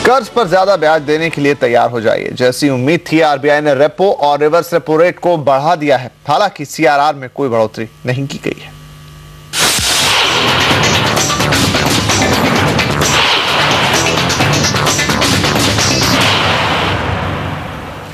कर्ज पर ज्यादा ब्याज देने के लिए तैयार हो जाइए। जैसी उम्मीद थी, आरबीआई ने रेपो और रिवर्स रेपो रेट को बढ़ा दिया है। हालांकि सीआरआर में कोई बढ़ोतरी नहीं की गई है।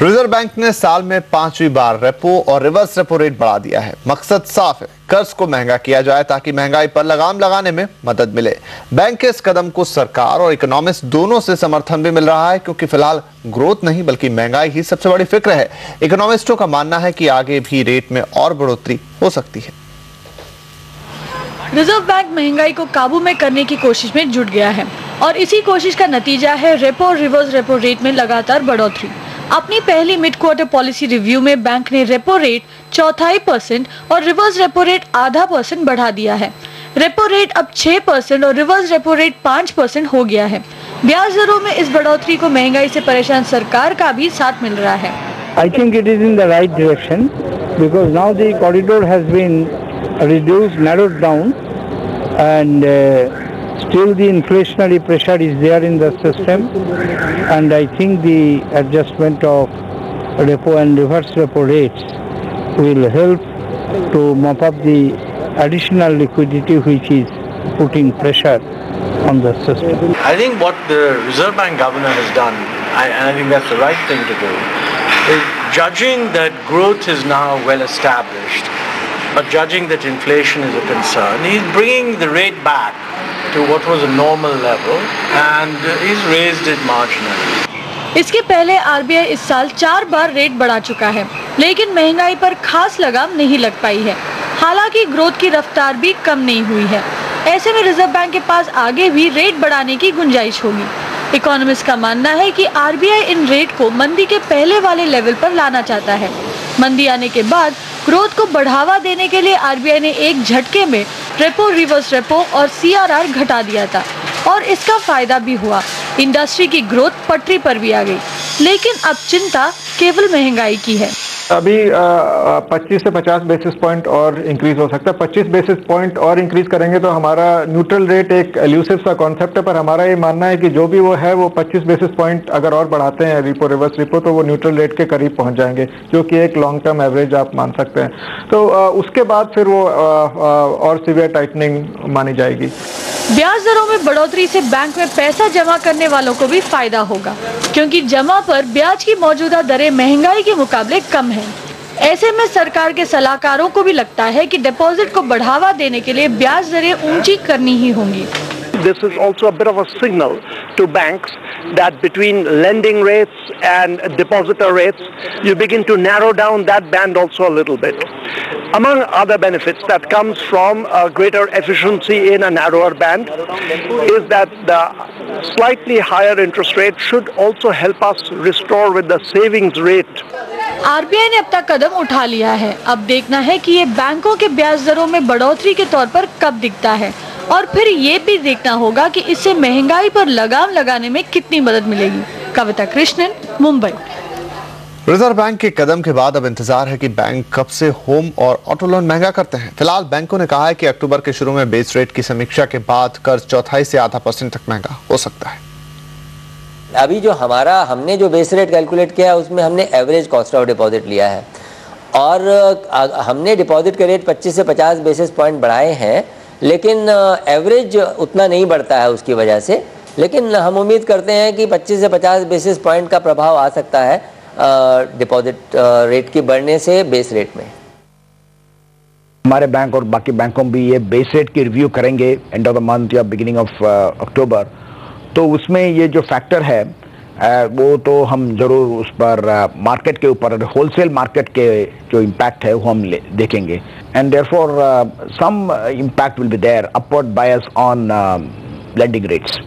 रिजर्व बैंक ने साल में 5वीं बार रेपो और रिवर्स रेपो रेट बढ़ा दिया है। मकसद साफ है, कर्ज को महंगा किया जाए ताकि महंगाई पर लगाम लगाने में मदद मिले। बैंक के इस कदम को सरकार और इकोनॉमिस्ट दोनों से समर्थन भी मिल रहा है, क्योंकि फिलहाल ग्रोथ नहीं बल्कि महंगाई ही सबसे बड़ी फिक्र है। इकोनॉमिस्टों का मानना है कि आगे भी रेट में और बढ़ोतरी हो सकती है। रिजर्व बैंक महंगाई को काबू में करने की कोशिश में जुट गया है और इसी कोशिश का नतीजा है रेपो और रिवर्स रेपो रेट में लगातार बढ़ोतरी। अपनी पहली मिड क्वार्टर पॉलिसी रिव्यू में बैंक ने रेपो रेट 0.25% और रिवर्स रेपो रेट 0.5% बढ़ा दिया है। रेपो रेट अब 6% और रिवर्स रेपो रेट 5% हो गया है। ब्याज दरों में इस बढ़ोतरी को महंगाई से परेशान सरकार का भी साथ मिल रहा है। I think it is in the right direction because now the corridor has been reduced, narrowed down, and still the inflationary pressure is there in the system, and I think the adjustment of repo and reverse repo rates will help to mop up the additional liquidity which is putting pressure on the system. I think what the Reserve Bank governor has done, and I think that's the right thing to do, is judging that growth is now well established, but judging that inflation is a concern, he's bringing the rate back to what was a normal level and he's raised it marginally. इसके पहले RBI इस साल 4 बार rate बढ़ा चुका है, लेकिन महंगाई पर खास लगाम नहीं लग पाई है। हालांकि ग्रोथ की रफ्तार भी कम नहीं हुई है। ऐसे में रिजर्व बैंक के पास आगे भी रेट बढ़ाने की गुंजाइश होगी। इकोनॉमिस्ट का मानना है कि आरबीआई इन रेट को मंदी के पहले वाले लेवल पर लाना चाहता है। मंदी आने के बाद ग्रोथ को बढ़ावा देने के लिए आरबीआई ने एक झटके में रेपो, रिवर्स रेपो और सीआरआर घटा दिया था और इसका फायदा भी हुआ। इंडस्ट्री की ग्रोथ पटरी पर भी आ गई, लेकिन अब चिंता केवल महंगाई की है। अभी 25 से 50 बेसिस पॉइंट और इंक्रीज हो सकता है। 25 बेसिस पॉइंट और इंक्रीज करेंगे तो हमारा न्यूट्रल रेट एक एल्यूसिव सा कॉन्सेप्ट है, पर हमारा ये मानना है कि जो भी वो है वो 25 बेसिस पॉइंट अगर और बढ़ाते हैं रिपो रिवर्स रिपो तो वो न्यूट्रल रेट के करीब पहुंच जाएंगे, जो कि एक लॉन्ग टर्म एवरेज आप मान सकते हैं। तो उसके बाद फिर वो और सीवियर टाइटनिंग मानी जाएगी। ब्याज दरों में बढ़ोतरी से बैंक में पैसा जमा करने वालों को भी फायदा होगा, क्योंकि जमा पर ब्याज की मौजूदा दरें महंगाई के मुकाबले कम हैं। ऐसे में सरकार के सलाहकारों को भी लगता है कि डिपॉजिट को बढ़ावा देने के लिए ब्याज दरें ऊंची करनी ही होंगी। This is also a bit of a signal to banks that between lending rates and depositor rates, you begin to narrow down that band also a little bit. Among other benefits that comes from a greater efficiency in a narrower band is that the slightly higher interest rate should also help us restore with the savings rate. RBI ने अब तक कदम उठा लिया है। अब देखना है कि ये बैंकों के ब्याज दरों में बढ़ोतरी के तौर पर कब दिखता है, और फिर ये भी देखना होगा कि इससे महंगाई पर लगाम लगाने में कितनी मदद मिलेगी। कविता कृष्णन, मुंबई। रिजर्व बैंक के कदम के बाद अब इंतजार है कि बैंक कब से होम और ऑटो लोन महंगा करते हैं। फिलहाल बैंकों ने कहा है कि अक्टूबर के शुरू में बेस रेट की समीक्षा के बाद कर्ज 0.25 से 0.5% तक महंगा हो सकता है। अभी जो हमने जो बेस रेट कैलकुलेट किया है उसमें हमने एवरेज कॉस्ट ऑफ डिपॉजिट लिया है और हमने डिपॉजिट के रेट 25 से 50 बेसिस पॉइंट बढ़ाए हैं, लेकिन एवरेज उतना नहीं बढ़ता है उसकी वजह से। लेकिन हम उम्मीद करते हैं कि 25 से 50 बेसिस पॉइंट का प्रभाव आ सकता है डिपॉजिट रेट की बढ़ने से बेस रेट में। हमारे बैंक और बाकी बैंकों भी ये बेस रेट की रिव्यू करेंगे एंड ऑफ द मंथ या बिगिनिंग ऑफ अक्टूबर, तो उसमें ये जो फैक्टर है वो तो हम जरूर उस पर मार्केट के ऊपर होलसेल मार्केट के जो इम्पैक्ट है वो हम देखेंगे and therefore some impact will be there upward bias on lending rates.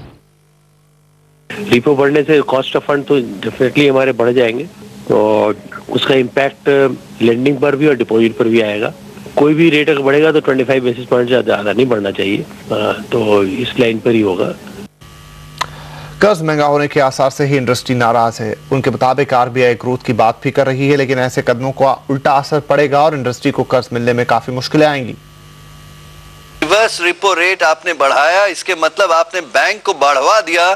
Repo बढ़ने से कॉस्ट ऑफ फंड तो डेफिनेटली हमारे बढ़ जाएंगे, तो उसका इम्पैक्ट लेंडिंग पर भी और डिपॉजिट पर भी आएगा। कोई भी रेट अगर बढ़ेगा तो 25 बेसिस पॉइंट से ज़्यादा नहीं बढ़ना चाहिए, तो इस लाइन पर ही होगा। कर्ज महंगा होने के आसार से ही इंडस्ट्री नाराज है। उनके मुताबिक आरबीआई ग्रोथ की बात भी कर रही है, लेकिन ऐसे कदमों का उल्टा असर पड़ेगा और इंडस्ट्री को कर्ज मिलने में काफी मुश्किलें आएंगी। रिवर्स रिपो रेट आपने बढ़ाया, इसके मतलब आपने बैंक को बढ़वा दिया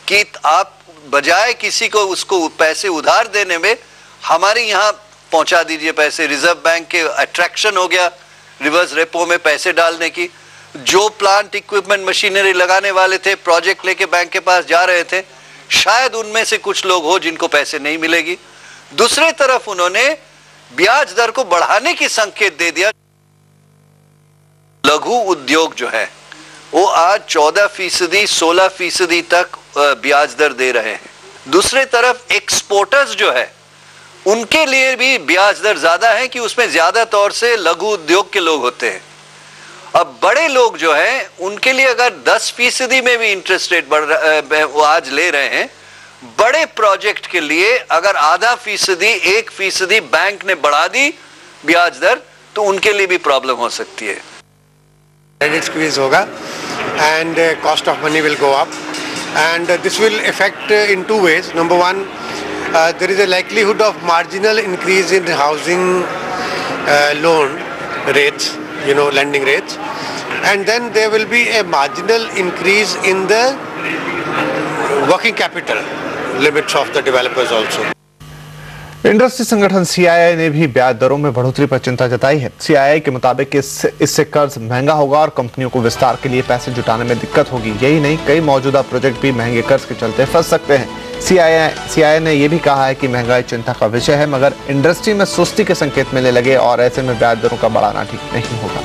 कि आप बजाय किसी को उसको पैसे उधार देने में हमारे यहाँ पहुंचा दीजिए पैसे। रिजर्व बैंक के अट्रैक्शन हो गया रिवर्स रेपो में पैसे डालने की। जो प्लांट इक्विपमेंट मशीनरी लगाने वाले थे, प्रोजेक्ट लेके बैंक के पास जा रहे थे, शायद उनमें से कुछ लोग हो जिनको पैसे नहीं मिलेगी। दूसरी तरफ उन्होंने ब्याज दर को बढ़ाने की संकेत दे दिया। लघु उद्योग जो है वो आज 14%, 16% तक ब्याज दर दे रहे हैं। दूसरी तरफ एक्सपोर्टर्स जो है उनके लिए भी ब्याज दर ज्यादा है कि उसमें ज्यादा तौर से लघु उद्योग के लोग होते हैं। अब बड़े लोग जो हैं उनके लिए अगर 10% में भी इंटरेस्ट रेट बढ़ रहा वो आज ले रहे हैं, बड़े प्रोजेक्ट के लिए अगर 0.5%, 1% बैंक ने बढ़ा दी ब्याज दर तो उनके लिए भी प्रॉब्लम हो सकती है। Credit squeeze होगा and cost of money will go up, and this will affect in two ways. Number one, there is a likelihood of marginal increase in housing loan rates, lending rates, and then there will be a marginal increase in the working capital limits of the developers also. Industry संगठन CII ने भी ब्याज दरों में बढ़ोतरी पर चिंता जताई है। सीआईआई के मुताबिक इससे कर्ज महंगा होगा और कंपनियों को विस्तार के लिए पैसे जुटाने में दिक्कत होगी। यही नहीं, कई मौजूदा प्रोजेक्ट भी महंगे कर्ज के चलते फंस सकते हैं। सीआईआई ने यह भी कहा है कि महंगाई चिंता का विषय है, मगर इंडस्ट्री में सुस्ती के संकेत मिलने लगे और ऐसे में ब्याज दरों का बढ़ाना ठीक नहीं होगा।